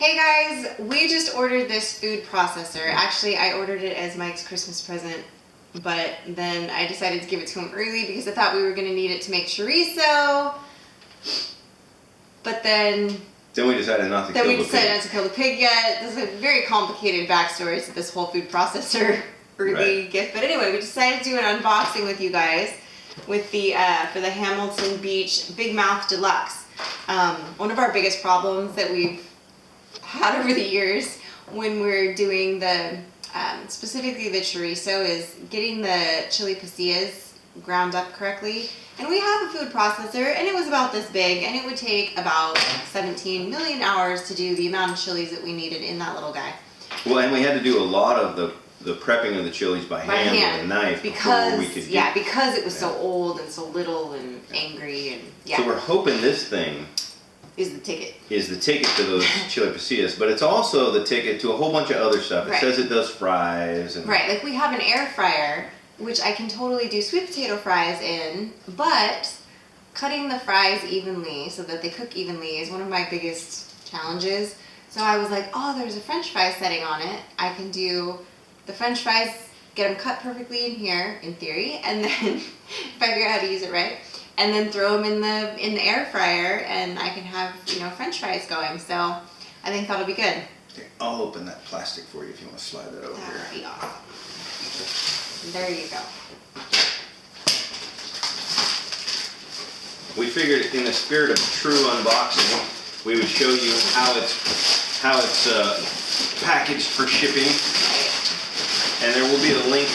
Hey guys, we just ordered this food processor. Actually, I ordered it as Mike's Christmas present, but then I decided to give it to him early because I thought we were going to need it to make chorizo. But then we decided not to kill the pig. Then we decided not to kill the pig yet. There's a very complicated backstory to this whole food processor early gift. But anyway, we decided to do an unboxing with you guys with the for the Hamilton Beach Big Mouth Deluxe. One of our biggest problems that we've had over the years when we're doing the specifically the chorizo is getting the chili pasillas ground up correctly. And we have a food processor, and it was about this big, and it would take about 17 million hours to do the amount of chilies that we needed in that little guy. Well, and we had to do a lot of the prepping of the chilies by hand with a knife because before we could get, because it was so old and so little and angry and So we're hoping this thing is the ticket to those chili pasillas, but it's also the ticket to a whole bunch of other stuff. It Right. says it does fries and like we have an air fryer, which I can totally do sweet potato fries in, but cutting the fries evenly so that they cook evenly is one of my biggest challenges. So I was like, oh, there's a French fry setting on it. I can do the French fries, get them cut perfectly in here, in theory, and then figure out how to use it right, and then throw them in the air fryer, and I can have, French fries going. So I think that'll be good. Okay, I'll open that plastic for you if you want to slide that over That here. would be awesome. There you go. We figured in the spirit of true unboxing, we would show you how it's packaged for shipping. And there will be a link,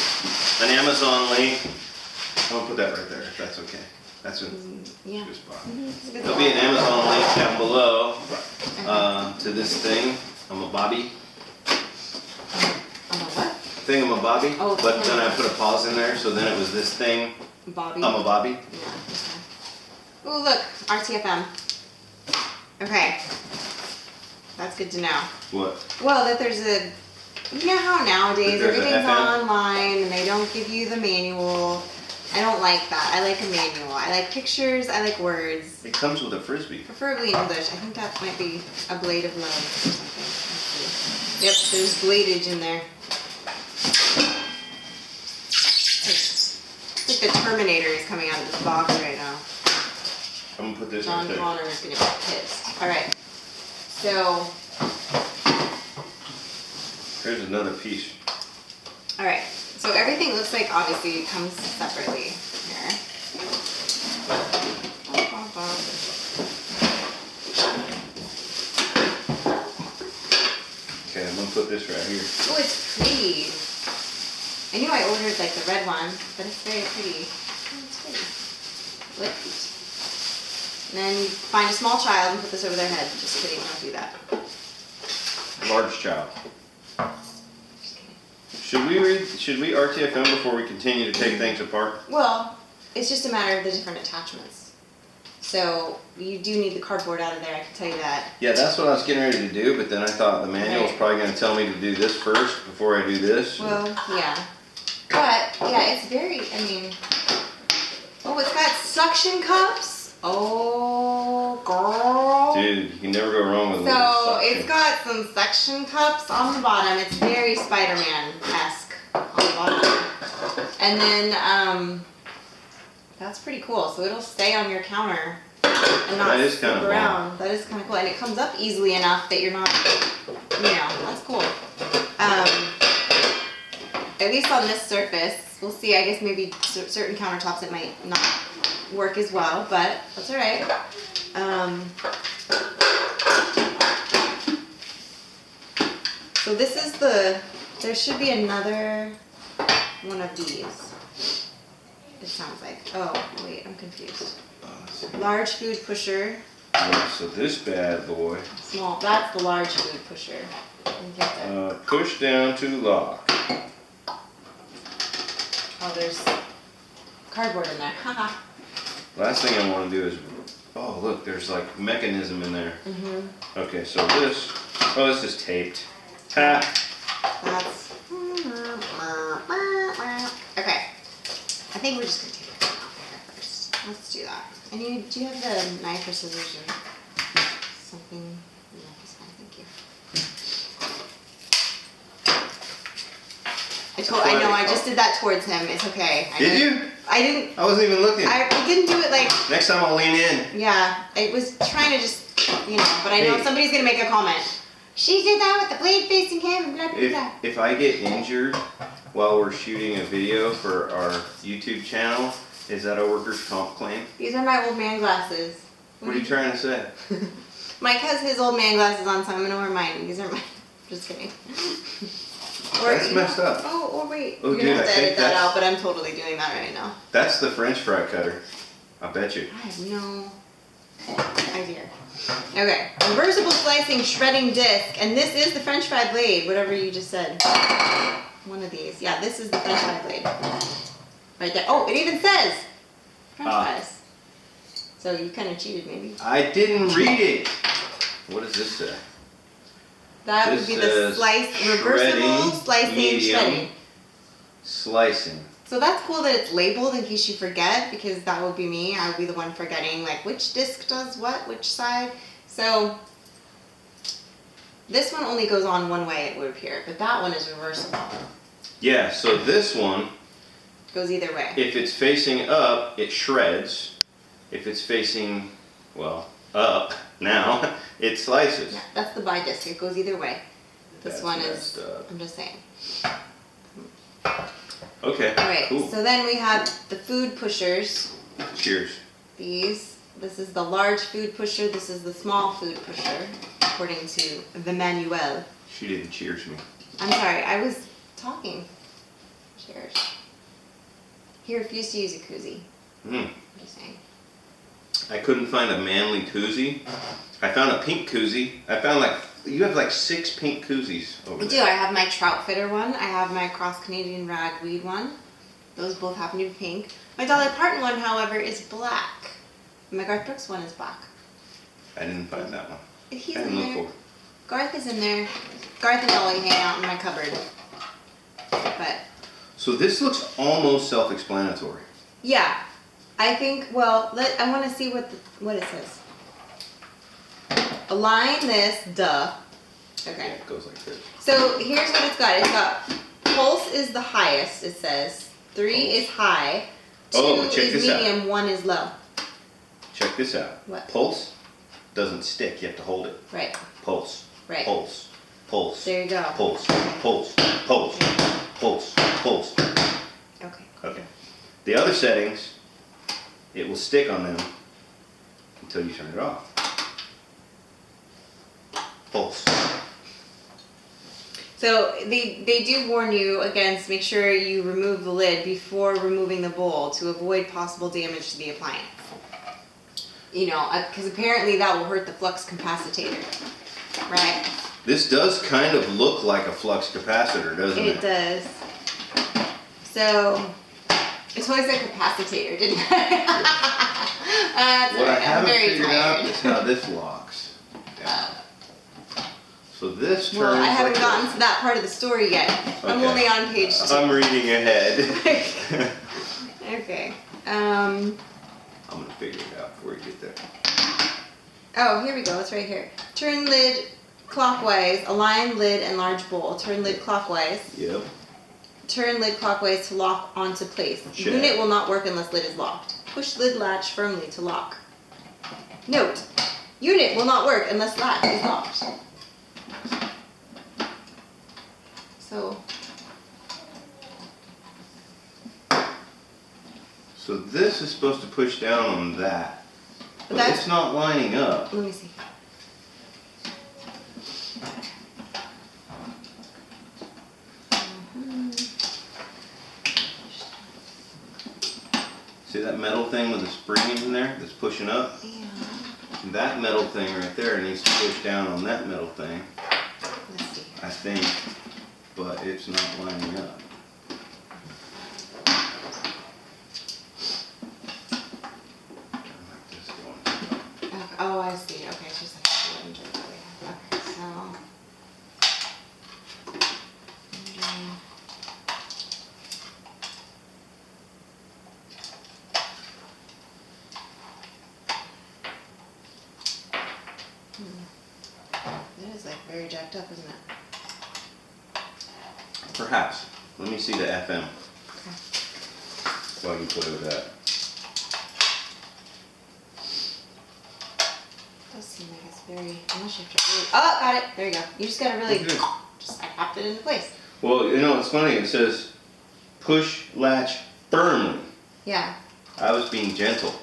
an Amazon link. I'll put that right there if that's okay. That's a good spot. There'll be an Amazon link down below to this thing. I'm a Bobby. Thingamabobby, Oh, but then I put a pause in there, so then it was this thing. Bobby. I'm a Bobby. Yeah. Oh, look, RTFM. Okay, that's good to know. What? Well, that there's a, you know how nowadays There's an everything's FM? online and they don't give you the manual. I don't like that. I like a manual. I like pictures. I like words. It comes with a Frisbee. Preferably in English. I think that might be a blade of love or something. Let's see. Yep, there's bladage in there. It's like the Terminator is coming out of this box right now. I'm gonna put this John right there. Connor is gonna be pissed. Alright. So Here's another piece. alright. So everything looks like obviously it comes separately here. Okay, I'm gonna put this right here. Oh, it's pretty. I knew I ordered like the red one, but it's very pretty. Oh, it's pretty. Look. And then find a small child and put this over their head. Just kidding, don't do that. Large child. Just kidding. Should we RTFM before we continue to take things apart? Well, it's just a matter of the different attachments. So you do need the cardboard out of there, I can tell you that. Yeah, that's what I was getting ready to do, but then I thought the manual was probably gonna tell me to do this first before I do this. Well, yeah. But, yeah, it's very, oh, it's got suction cups. Oh, girl. Dude, you can never go wrong with a little So suction. it's got some suction cups on the bottom. It's very Spider-Man-esque on the bottom. And then, that's pretty cool. So it'll stay on your counter and not slip around. That is kind of cool. And it comes up easily enough that you're not, that's cool. At least on this surface, we'll see. I guess maybe certain countertops it might not work as well, but that's all right. So this is there should be another one of these. It sounds like. Oh, wait, I'm confused. Large food pusher. Oh, so this bad boy. Small, that's the large food pusher. Push down to lock. Oh, there's cardboard in there. Haha. Last thing I want to do is, oh look, there's like mechanism in there. Mm-hmm. Okay, so this is taped. Ha! That's okay. I think we're just gonna take it off here first. Let's do that. And do you have the knife or scissors or something? No, that's fine, thank you. I know, I just did that towards him. It's okay. Did you? I didn't. I wasn't even looking. I didn't do it like. Next time I'll lean in. Yeah, I was trying to just, but I know Hey. somebody's gonna make a comment. She did that with the blade facing him, and blah, blah, blah. If I get injured while we're shooting a video for our YouTube channel, is that a workers' comp claim? These are my old man glasses. What are you trying to say? Mike has his old man glasses on, so I'm gonna wear mine. These are mine. Just kidding. That's messed up. Oh, wait. Oh, You're dude, gonna have I to think edit that that's- out, but I'm totally doing that right now. That's the French fry cutter. I bet you. I have no idea. Okay, reversible slicing shredding disc, and this is the French fry blade, whatever you just said. One of these. Yeah, this is the French fry blade. Right there. Oh, it even says French fries. So you kind of cheated, maybe. I didn't read it. What does this say? That This would be the says reversible shredding, slicing medium. shredding. Slicing. So that's cool that it's labeled in case you forget, because that would be me. I would be the one forgetting, like, which disc does what, which side. So this one only goes on one way, it would appear, but that one is reversible. Yeah, so this one, Goes either way. if it's facing up, it shreds. If it's facing, well, up now, it slices. Yeah, that's the bi disc. It goes either way. This That's one messed is. up. I'm just saying. Okay, All right. cool. So then we have the food pushers. Cheers. These. This is the large food pusher. This is the small food pusher, according to the manual. She didn't cheers me. I'm sorry. I was talking. Cheers. He refused to use a koozie. Mm. I'm just saying. I couldn't find a manly koozie. I found a pink koozie. I found you have 6 pink koozies over I there. do. I have my trout fitter one. I have my cross Canadian ragweed one. Those both happen to be pink. My Dolly Parton one, however, is black. And my Garth Brooks one is black. I didn't find that one. He's I in didn't look there. for it. Garth is in there. Garth and Dolly hang out in my cupboard. But So this looks almost self-explanatory. yeah, I think. Well, I want to see what it says. Align this. Duh. Okay. Yeah, it goes like this. So here's what it's got. It's got pulse is the highest. It says 3 is high. 2 Oh, check is this out. medium. 1 is low. Check this out. What? Pulse doesn't stick. You have to hold it. Right. Pulse. Right. Pulse. Pulse. There you go. Pulse. Pulse. Pulse. Pulse. Pulse. Okay. Okay. The other settings, it will stick on them until you turn it off. Pulse. So they do warn you against make sure you remove the lid before removing the bowl to avoid possible damage to the appliance. Because apparently that will hurt the flux capacitor, right? This does kind of look like a flux capacitor, doesn't it? It does. So it's always a capacitor, didn't I? That's What I all right. I'm haven't very figured out tired. is how this locks. Yeah. So this turns Well, I haven't like gotten to that part of the story yet. I'm Okay. only on page 2. I'm reading ahead. Okay. I'm gonna figure it out before we get there. Oh, here we go. It's right here. Turn lid clockwise. Align lid and large bowl. Turn lid clockwise. Yep. Turn lid clockwise to lock onto place. Check. Unit will not work unless lid is locked. Push lid latch firmly to lock. Note: unit will not work unless latch is locked. So this is supposed to push down on that, but that's- it's not lining up. Let me see. See that metal thing with the spring in there that's pushing up? Yeah. That metal thing right there needs to push down on that metal thing, Let's see. I think, but it's not lining up. Like this going. Okay. Oh, I see. Okay, it's just like a wooden joint. Okay, so. It is like very jacked up, isn't it? Perhaps. Let me see the FM. Okay. While you play with that. It does seem like it's very, unless you have to really, oh, got it. There you go. You just gotta really, Okay. just popped it into place. Well, you know, it's funny. It says push latch firmly. Yeah. I was being gentle.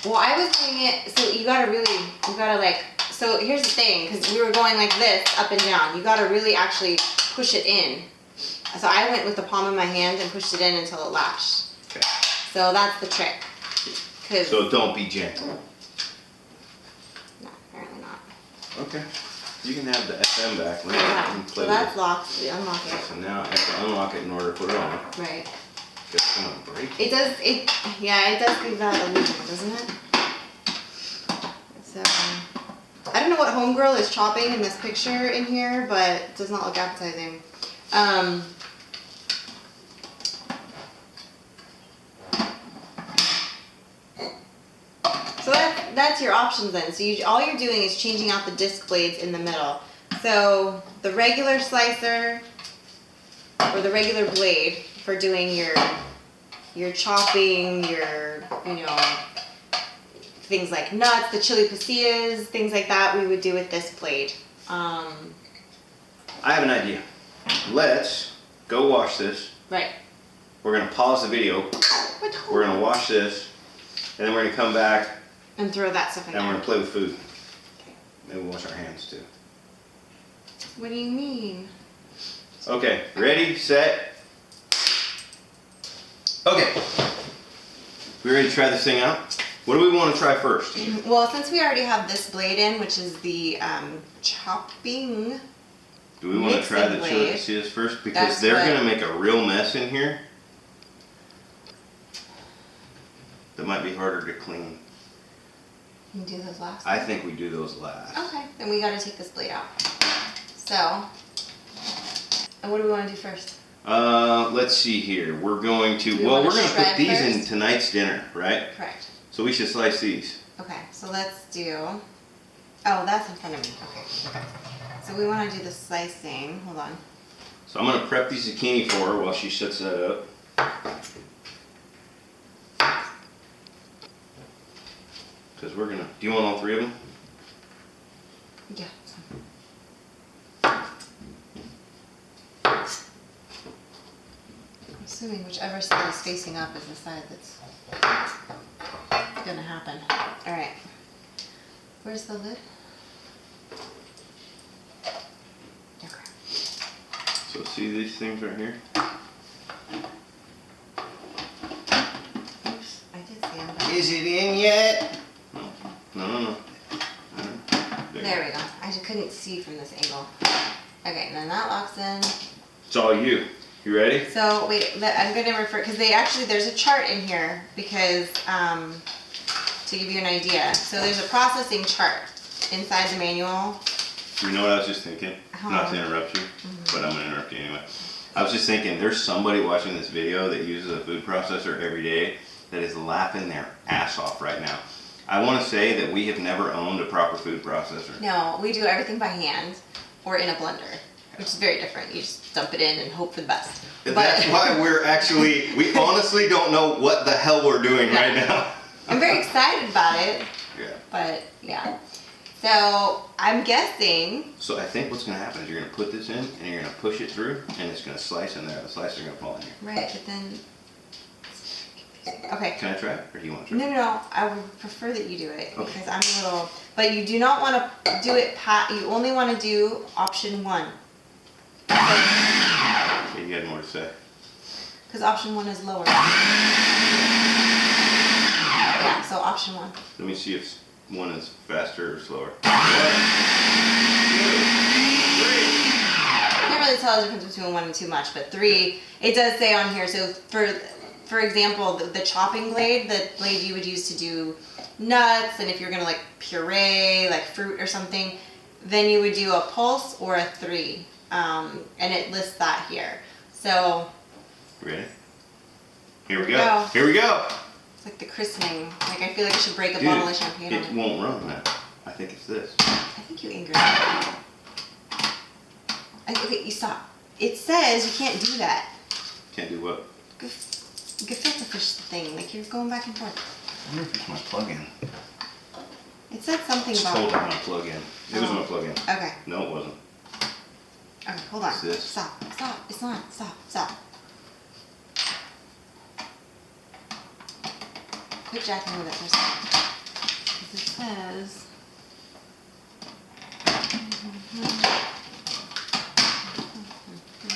Well, I was doing it, so you gotta like, so here's the thing, because we were going like this, up and down. You gotta really actually push it in. So I went with the palm of my hand and pushed it in until it latched. Okay. So that's the trick. So don't be gentle. No, apparently not. Okay. You can have the FM back. Right? Yeah. So that's locked. We unlock it. So now I have to unlock it in order to put it on. Right. It's gonna break. It does. Yeah, it does give that illusion, doesn't it? So I don't know what homegirl is chopping in this picture in here, but it does not look appetizing. So that's your options then. So all you're doing is changing out the disc blades in the middle. So the regular slicer or the regular blade for doing your chopping, your things like nuts, the chili pasillas, things like that, we would do with this blade. I have an idea. Let's go wash this. Right. We're gonna pause the video. We're gonna wash this, and then we're gonna come back And throw that stuff in and we're there. gonna play with food. Okay. Maybe we'll wash our hands too. What do you mean? Okay, ready, set. Okay. We ready to try this thing out? What do we want to try first? Well, since we already have this blade in, which is the chopping. Do we want to try the chili blade. pasillas first? Because That's they're what- going to make a real mess in here. That might be harder to clean. You do those last. I think we do those last. Okay, then we got to take this blade out. So, and what do we want to do first? Let's see here. We're going to, Do we well, wanna we're going to put shred these in first? tonight's dinner, right? Correct. So we should slice these. Okay, so let's do. Oh, that's in front of me. Okay. So we want to do the slicing. Hold on. So I'm going to prep these zucchini for her while she sets that up. Because we're going to, do you want all three of them? Yeah. I'm assuming whichever side is facing up is the side that's gonna happen. All right. Where's the lid? Okay. So see these things right here? Oops, I did see them. but- Is it in yet? No. There we go. I just couldn't see from this angle. Okay, and then that locks in. It's all you. You ready? So wait, I'm gonna refer because there's a chart in here because to give you an idea. So there's a processing chart inside the manual. You know what I was just thinking? Not to interrupt you, but I'm gonna interrupt you anyway. I was just thinking, there's somebody watching this video that uses a food processor every day that is laughing their ass off right now. I want to say that we have never owned a proper food processor. No, we do everything by hand or in a blender, which is very different. You just dump it in and hope for the best. That's why we honestly don't know what the hell we're doing right now. I'm very excited about it, Yeah. but yeah. So I'm guessing. So I think what's going to happen is you're going to put this in and you're going to push it through and it's going to slice in there. The slices are going to fall in here. Right, but then. Okay. Can I try it or do you want to try it? No. I would prefer that you do it Okay. because I'm a little. But you do not want to do it. You only want to do option 1. Okay, you had more to say. Because option 1 is lower. Yeah, so option 1. Let me see if one is faster or slower. Can't really tell the difference between 1 and 2 much, but 3, it does say on here. So for example, the chopping blade, the blade you would use to do nuts, and if you're gonna like puree like fruit or something, then you would do a pulse or a 3, and it lists that here. So Ready? Here we go. Go. Here we go. it's like the christening. Like I feel like I should break a Dude, bottle of champagne on it it. won't run now. I think it's this. I think you angered me. Okay, you stop. It says you can't do that. Can't do what? Gefilte fish thing. Like you're going back and forth. I wonder if it's my plug-in. It said something It's about. totally my plug-in. It was my plug-in. Okay. No, it wasn't. Okay, hold on. What's this? Stop. Stop. It's not. Stop. Quit jacking with it for a second. 'Cause it says.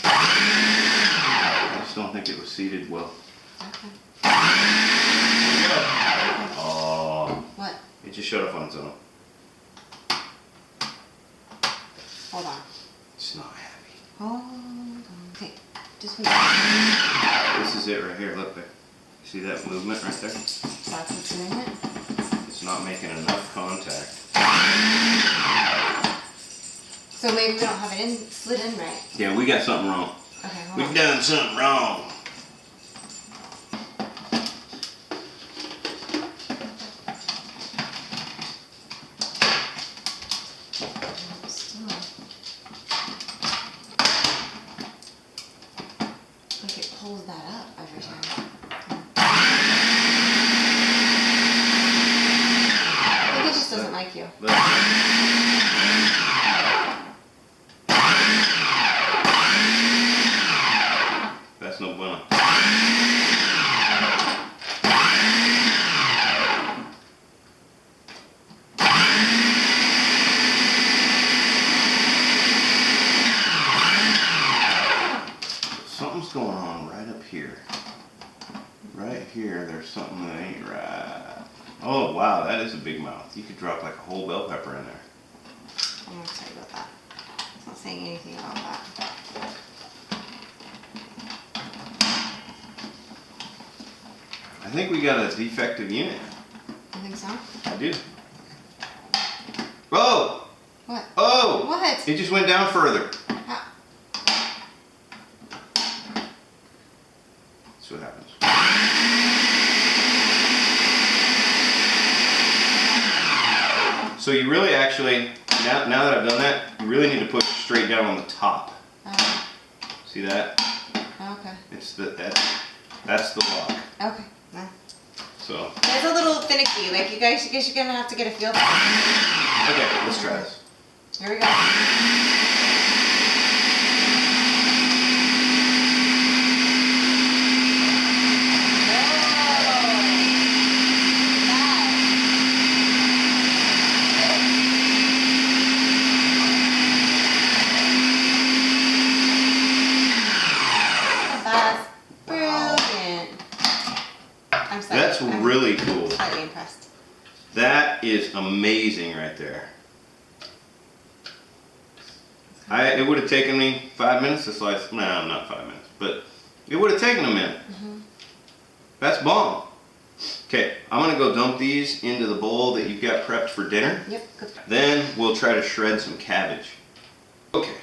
I just don't think it was seated well. Okay. Oh. What? It just shut off on its own. Hold on. It's not happy. Hold on. Okay. Just wait. This is it right here. Look there. See that movement right there? That's what's doing it? It's not making enough contact. So maybe we don't have it slid in right. Yeah, we got something wrong. Okay, hold We've on. done something wrong. Still. Like it pulls that up every time. I think it just doesn't like you. Look. That's no bueno. Something's going on right up here. Right here, there's something that ain't right. Oh wow, that is a big mouth. You could drop like a whole bell pepper in there. I'm gonna tell you about that. It's not saying anything about that. I think we got a defective unit. You think so? I do. Oh! What? Oh! What? It just went down further. How? That's what happens. So you really actually, now that I've done that, you really need to push straight down on the top. See that? Okay. It's that's the lock. Okay. Nah. So, It's a little finicky. Like you guys, I guess you're gonna have to get a feel for it. okay, let's try this. Here we go. That's brilliant. I'm sorry. That's I'm really cool. slightly impressed. That is amazing right there. It would have taken me 5 minutes to slice. No, not 5 minutes, but it would have taken a minute. That's bomb. Okay, I'm gonna go dump these into the bowl that you've got prepped for dinner. Yep. Good. Then we'll try to shred some cabbage. Okay.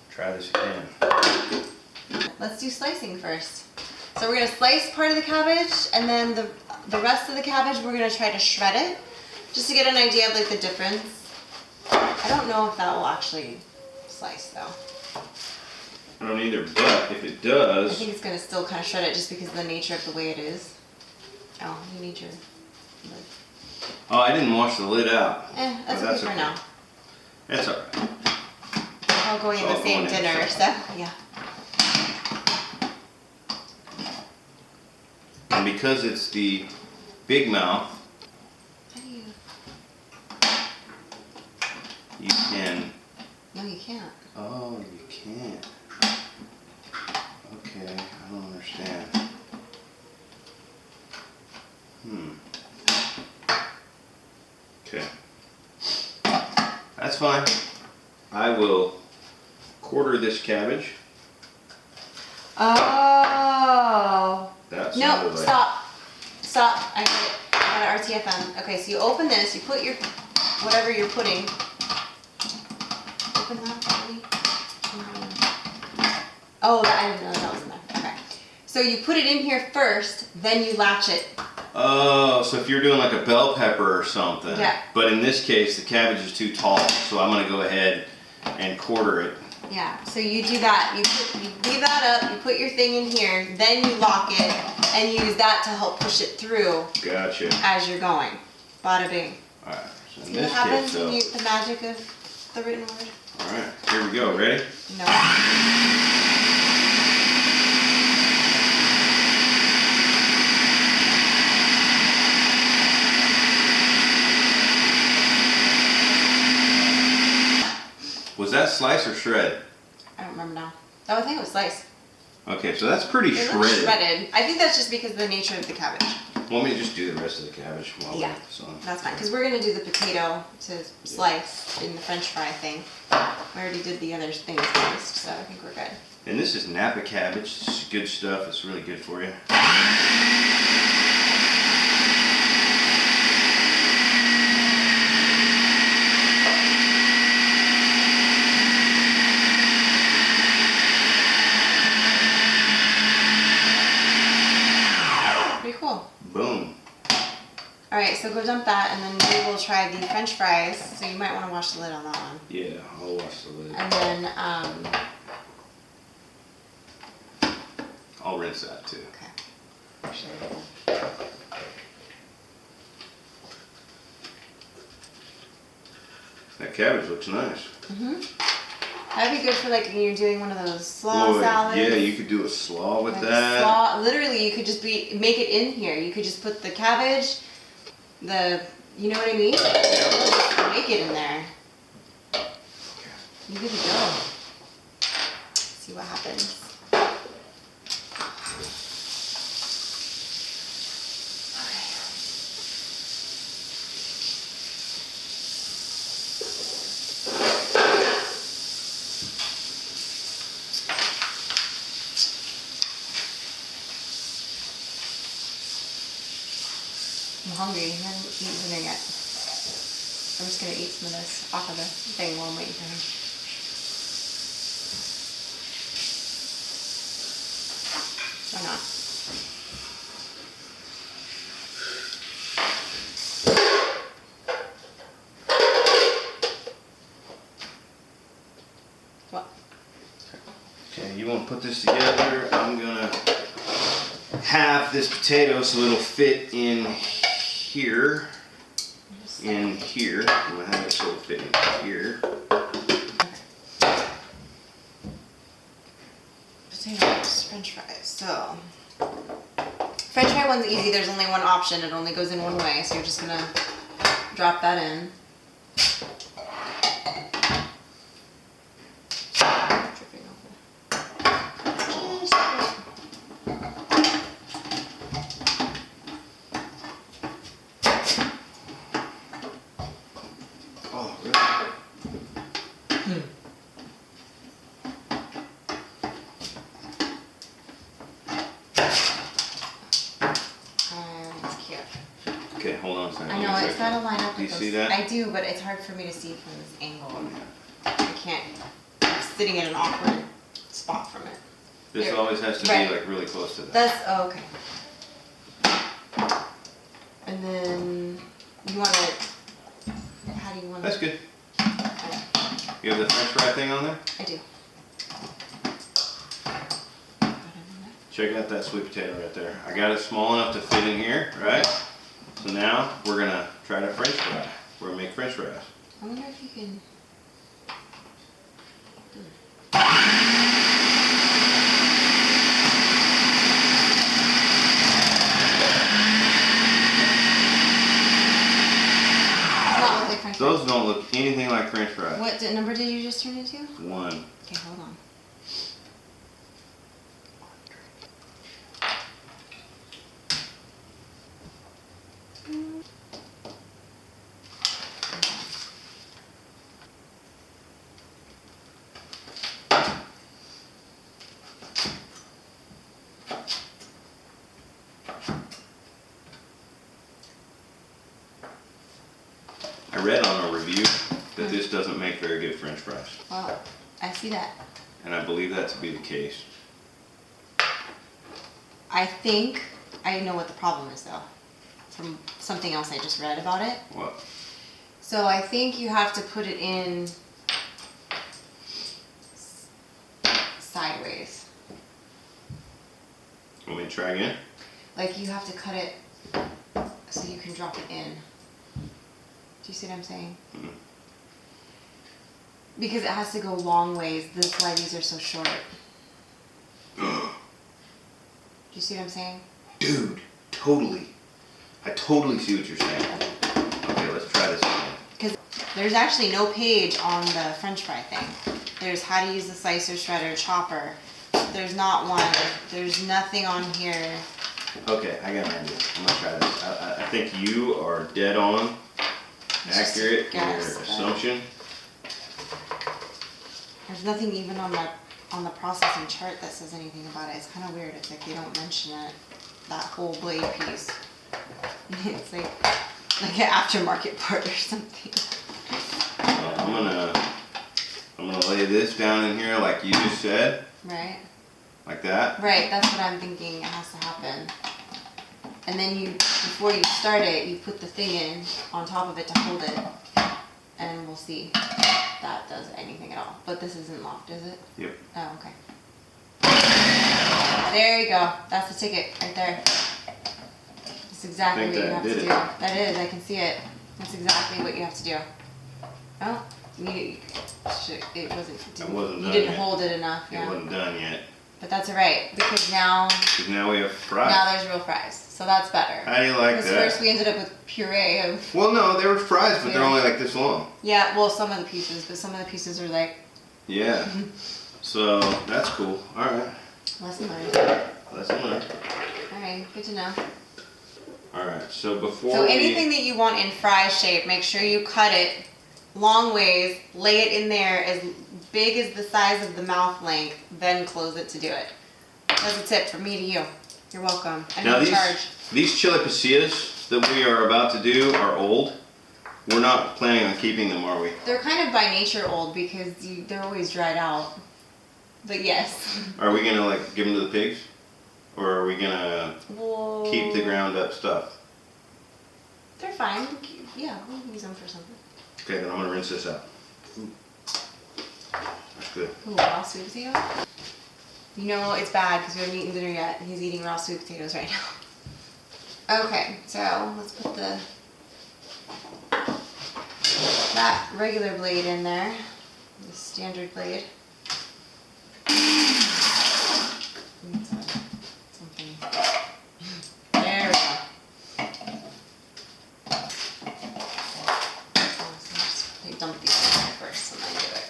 Try this again. Let's do slicing first. So we're gonna slice part of the cabbage, and then the rest of the cabbage we're gonna try to shred it, just to get an idea of like the difference. I don't know if that will actually slice though. I don't either, but if it I does, think it's gonna still kind of shred it just because of the nature of the way it is. Oh, you need your lid. oh, I didn't wash the lid out. That's But okay for now. That's all right. We're all going It's in the all same going in, dinner, so. so yeah. And because it's the big mouth, How do you? you can. No, you can't. Oh, you can't. Okay, I don't understand. Okay. That's fine. I will quarter this cabbage. Oh. That No, sounded like. Stop. I get it. I got an RTFM. Okay, so you open this, you put your, whatever you're putting. Open that for me. Oh, I didn't know that was in there. Okay. So you put it in here first, then you latch it. Oh, so if you're doing like a bell pepper or something. Yeah. But in this case, the cabbage is too tall, so I'm gonna go ahead and quarter it. Yeah, so you do that. You leave that up, you put your thing in here, then you lock it, and use that to help push it through. Gotcha. As you're going. Bada bing. Alright, so in See this what happens case, when you, the magic of the written word? Alright, here we go. Ready? No. Was that slice or shred? I don't remember now. Oh, I think it was sliced. Okay, so that's pretty It shredded. looks shredded. I think that's just because of the nature of the cabbage. Want me to just do the rest of the cabbage while we're on? That's fine, because we're going to do the potato to slice in the french fry thing. We already did the other thing sliced, so I think we're good. And this is Napa cabbage. It's good stuff. It's really good for you. Pretty cool. Boom. Alright, so go dump that, and then we will try the french fries. So you might want to wash the lid on that one. Yeah, I'll wash the lid. And then, I'll rinse that too. okay. Actually, That cabbage looks nice. that'd be good for like when you're doing one of those slaw salads. Yeah, you could do a slaw with Like that. slaw, literally, you could just make it in here. You could just put the cabbage, you know what I mean? Make it in there. You good to go. See what happens. I'm hungry. I haven't eaten dinner yet. I'm just gonna eat some of this off of the thing while I'm waiting for him. Why not? What? Okay, you want to put this together? I'm gonna halve this potato so it'll fit in here. In here. I'm gonna have it so it'll fit in here. Potatoes, french fries. So, french fry one's easy. There's only one option. It only goes in one way. So you're just gonna drop that in. Dripping over. Oh, really? It's cute. Okay, hold on a second. I know, it's gotta line up Do you with see those. that? I do, but it's hard for me to see from this angle. I can't, I'm sitting in an awkward spot from it. This Here. always has to Right. be like really close to that. That's, oh, okay. And then, you wanna, how do you wanna? That's good. You have the french fry thing on there? I do. Check out that sweet potato right there. I got it small enough to fit in here, right? So now we're gonna try to french fry. We're gonna make french fries. I wonder if you can. Not look like french fries. Those don't look anything like french fries. What number did you just turn it to? 1. Okay, hold on. I read on a review that this doesn't make very good french fries. Well, I see that. And I believe that to be the case. I think I know what the problem is though, from something else I just read about it. What? So I think you have to put it in sideways. Want me to try again? Like you have to cut it so you can drop it in. Do you see what I'm saying? Mm-hmm. Because it has to go long ways. That's why these are so short. Do you see what I'm saying? Dude, totally. I totally see what you're saying. Okay, let's try this again. Because there's actually no page on the French fry thing. There's how to use the slicer, shredder, chopper. There's not one. There's nothing on here. Okay, I got an idea. I'm gonna try this. I think you are dead on, accurate in your assumption. There's nothing even on the processing chart that says anything about it. It's kind of weird. It's like they don't mention it. That whole blade piece. It's like an aftermarket part or something. I'm gonna lay this down in here like you just said. Right. Like that. Right. That's what I'm thinking. It has to happen. And then before you start it, you put the thing in on top of it to hold it, and we'll see if that does anything at all. But this isn't locked, is it? Yep. Oh, okay. There you go. That's the ticket right there. That's exactly what you have to do. That is. I can see it. That's exactly what you have to do. Oh, it wasn't. It wasn't you done didn't yet. hold it enough. It Yeah. wasn't done yet. But that's alright because now we have fries. now there's real fries, so that's better. How do you like Because that? first we ended up with puree of. Well, no, they were fries, but they're Yeah. only like this long. Yeah, well, some of the pieces, but some of the pieces are like Yeah. So that's cool. All right. lesson learned. Lesson learned. Alright, good to know. All right. So before So anything that you want in fry shape, make sure you cut it long ways, lay it in there as big as the size of the mouth length, then close it to do it. That's a tip from me to you. You're welcome. I'm now in charge. these chili pasillas that we are about to do are old. We're not planning on keeping them, are we? They're kind of by nature old because they're always dried out. But yes. Are we gonna like give them to the pigs, or are we gonna Well, keep the ground up stuff? They're fine. Yeah, we can use them for something. Okay, then I'm gonna rinse this out. That's good. Ooh, raw sweet potato? You know it's bad because we haven't eaten dinner yet. He's eating raw sweet potatoes right now. Okay, so let's put that regular blade in there. The standard blade. Something. There we go. They dump these in there first and then do it.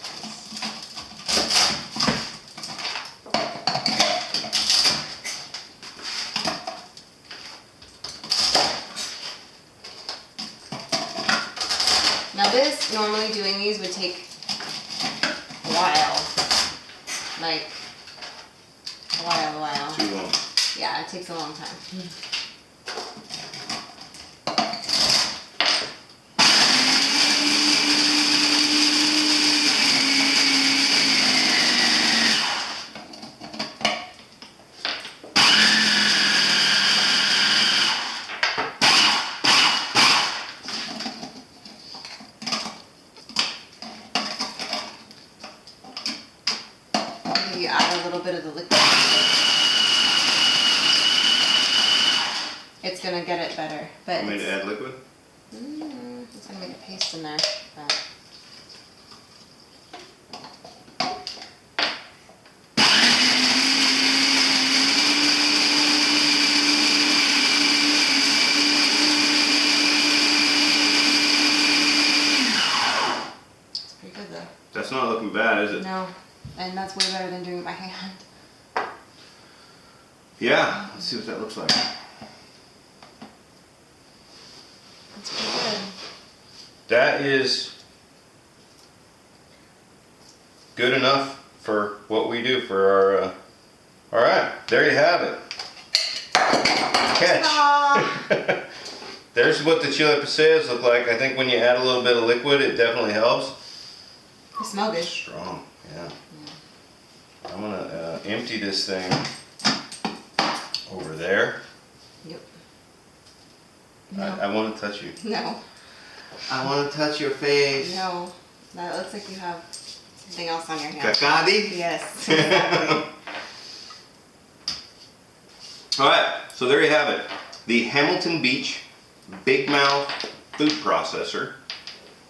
Now this, normally doing these would take a while. Like, a while. Too long. Yeah, it takes a long time. You add a little bit of the liquid. It's gonna get it better, but Want me to add liquid? it's gonna make a paste in there. But. It's pretty good though. That's not looking bad, is it? No, and that's way better than doing it by hand. Yeah. Let's see what that looks like. It's pretty good. That is good enough for what we do for our. All right, there you have it. Catch. Ta-da! There's what the chili pasillas look like. I think when you add a little bit of liquid, it definitely helps. They smell good. Strong, yeah. I'm gonna empty this thing over there. Yep. I want to touch you. No. I want to touch your face. No. That looks like you have Something else on your hand. Kakadi? Yes. Exactly. Alright, so there you have it. The Hamilton Beach Big Mouth food processor.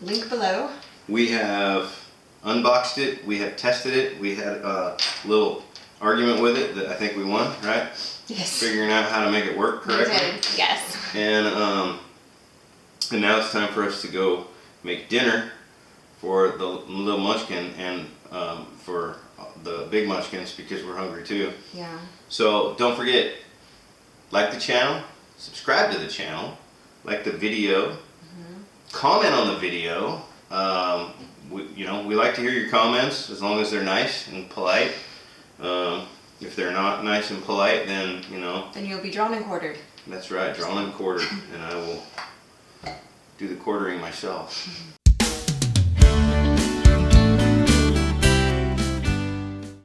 Link below. We have unboxed it, we have tested it, we had a little argument with it that I think we won, right? Yes. Figuring out how to make it work correctly. We did. Yes. And now it's time for us to go make dinner for the little munchkin and for the big munchkins because we're hungry too. Yeah. So don't forget, like the channel, subscribe to the channel, like the video, comment on the video. We like to hear your comments as long as they're nice and polite. If they're not nice and polite, then Then you'll be drawn and quartered. that's right, drawn and quartered, and I will do the quartering myself.